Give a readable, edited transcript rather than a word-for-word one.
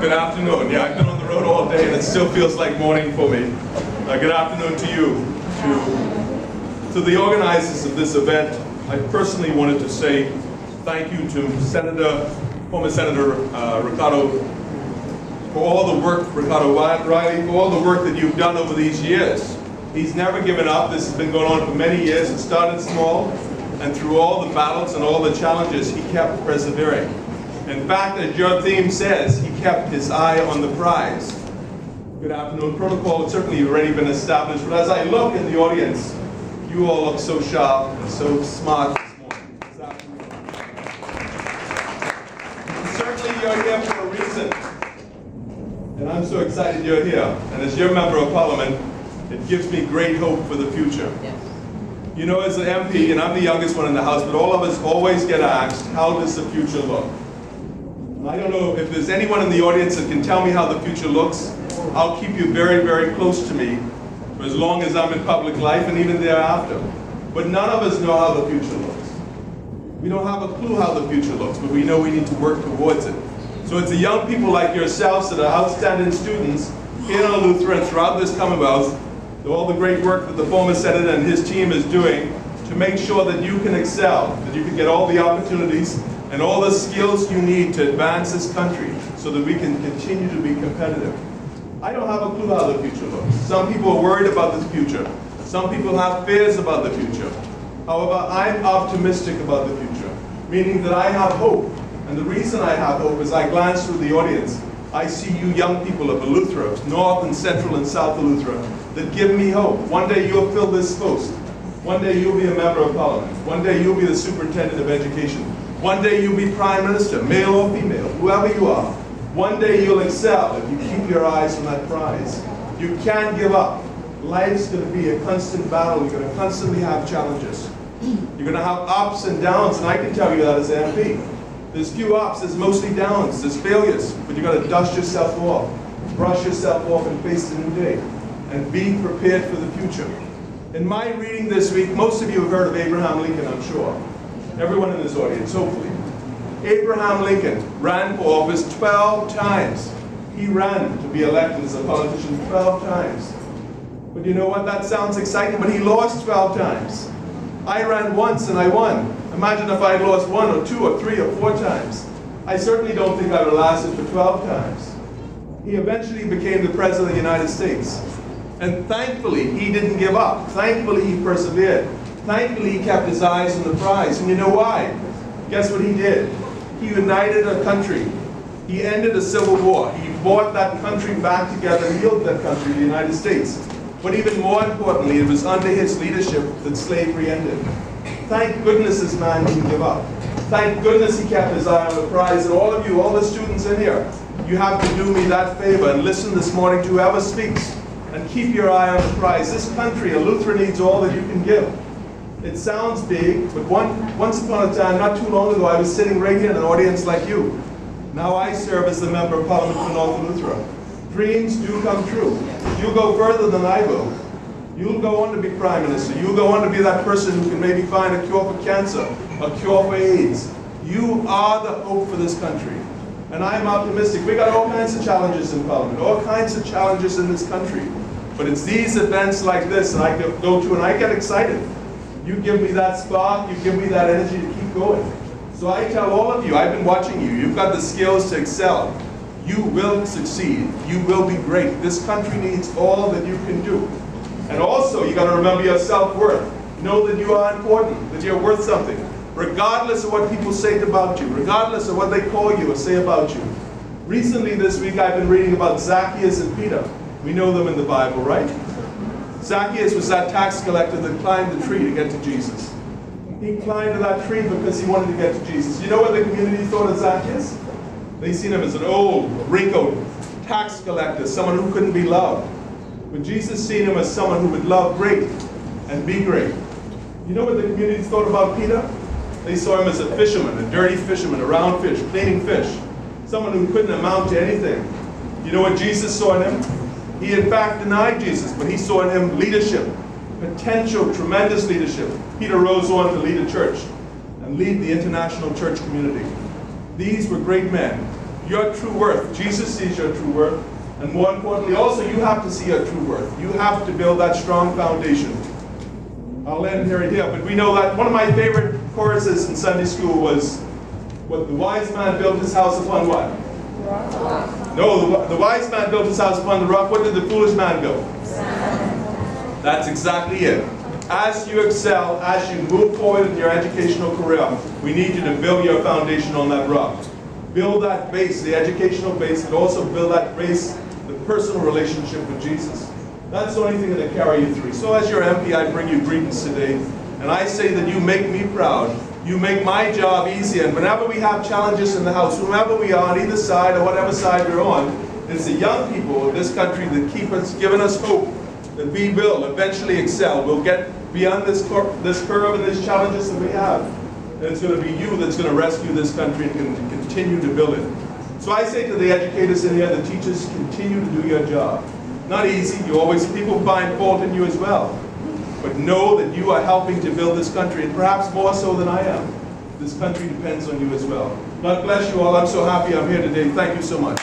Good afternoon. Yeah, I've been on the road all day and it still feels like morning for me. Good afternoon to you. To the organizers of this event, I personally wanted to say thank you to former Senator Ricardo for all the work, Ricardo Riley, for all the work that you've done over these years. He's never given up. This has been going on for many years. It started small, and through all the battles and all the challenges, he kept persevering. In fact, as your theme says, he kept his eye on the prize. Good afternoon. Protocol has certainly already been established, but as I look in the audience, you all look so sharp and so smart this morning. This afternoon. Certainly you're here for a reason. And I'm so excited you're here. And as your member of parliament, it gives me great hope for the future. Yes. You know, as an MP, and I'm the youngest one in the House, but all of us always get asked, how does the future look? I don't know if there's anyone in the audience that can tell me how the future looks. I'll keep you very, very close to me for as long as I'm in public life and even thereafter. But none of us know how the future looks. We don't have a clue how the future looks, but we know we need to work towards it. So it's the young people like yourselves that are outstanding students here in Eleuthera and throughout this Commonwealth, all the great work that the former Senator and his team is doing to make sure that you can excel, that you can get all the opportunities and all the skills you need to advance this country so that we can continue to be competitive. I don't have a clue how the future looks. Some people are worried about the future. Some people have fears about the future. However, I'm optimistic about the future, meaning that I have hope. And the reason I have hope is I glance through the audience. I see you young people of Eleuthera, of North and Central and South Eleuthera, that give me hope. One day you'll fill this post. One day you'll be a member of parliament. One day you'll be the Superintendent of Education. One day you'll be Prime Minister, male or female, whoever you are. One day you'll excel if you keep your eyes on that prize. You can't give up. Life's going to be a constant battle. You're going to constantly have challenges. You're going to have ups and downs, and I can tell you that as an MP. There's few ups, there's mostly downs, there's failures, but you've got to dust yourself off, brush yourself off, and face the new day, and be prepared for the future. In my reading this week, most of you have heard of Abraham Lincoln, I'm sure. Everyone in this audience, hopefully. Abraham Lincoln ran for office 12 times. He ran to be elected as a politician 12 times. But you know what? That sounds exciting, but he lost 12 times. I ran once and I won. Imagine if I had lost 1 or 2 or 3 or 4 times. I certainly don't think I would have lasted for 12 times. He eventually became the President of the United States. And thankfully, he didn't give up. Thankfully, he persevered. Thankfully, he kept his eyes on the prize. And you know why? Guess what he did? He united a country. He ended a civil war. He brought that country back together, healed that country, the United States. But even more importantly, it was under his leadership that slavery ended. Thank goodness this man didn't give up. Thank goodness he kept his eye on the prize. And all of you, all the students in here, you have to do me that favor and listen this morning to whoever speaks and keep your eye on the prize. This country, Eleuthera, needs all that you can give. It sounds big, but once upon a time, not too long ago, I was sitting right here in an audience like you. Now I serve as the Member of Parliament for North Eleuthera. Dreams do come true. You'll go further than I will. You'll go on to be Prime Minister. You'll go on to be that person who can maybe find a cure for cancer, a cure for AIDS. You are the hope for this country. And I'm optimistic. We got all kinds of challenges in Parliament, all kinds of challenges in this country. But it's these events like this that I go to and I get excited. You give me that spark, you give me that energy to keep going. So I tell all of you, I've been watching you, you've got the skills to excel. You will succeed. You will be great. This country needs all that you can do. And also, you got to remember your self-worth. Know that you are important, that you're worth something, regardless of what people say about you, regardless of what they call you or say about you. Recently this week, I've been reading about Zacchaeus and Peter. We know them in the Bible, right? Zacchaeus was that tax collector that climbed the tree to get to Jesus. He climbed to that tree because he wanted to get to Jesus. You know what the community thought of Zacchaeus? They seen him as an old, wrinkled tax collector, someone who couldn't be loved. But Jesus seen him as someone who would love great and be great. You know what the community thought about Peter? They saw him as a fisherman, a dirty fisherman, a round fish, cleaning fish, someone who couldn't amount to anything. You know what Jesus saw in him? He in fact denied Jesus, but he saw in him leadership, potential, tremendous leadership. Peter rose on to lead a church and lead the international church community. These were great men. your true worth. Jesus sees your true worth. And more importantly, also, you have to see your true worth. You have to build that strong foundation. I'll end here, but we know that one of my favorite choruses in Sunday school was, what, the wise man built his house upon what? Rock. No, the wise man built his house upon the rock. What did the foolish man build? Sand. That's exactly it. As you excel, as you move forward in your educational career, we need you to build your foundation on that rock. Build that base, the educational base, and also build that base, the personal relationship with Jesus. That's the only thing that'll carry you through. So as your MP, I bring you greetings today, and I say that you make me proud. You make my job easier, and whenever we have challenges in the house, whomever we are on either side or whatever side we're on, it's the young people of this country that keep us, giving us hope that we will eventually excel. We'll get beyond this curve and these challenges that we have. And it's going to be you that's going to rescue this country and can continue to build it. So I say to the educators in here, the teachers, continue to do your job. Not easy. People find fault in you as well. But know that you are helping to build this country, and perhaps more so than I am. This country depends on you as well. God bless you all. I'm so happy I'm here today. Thank you so much.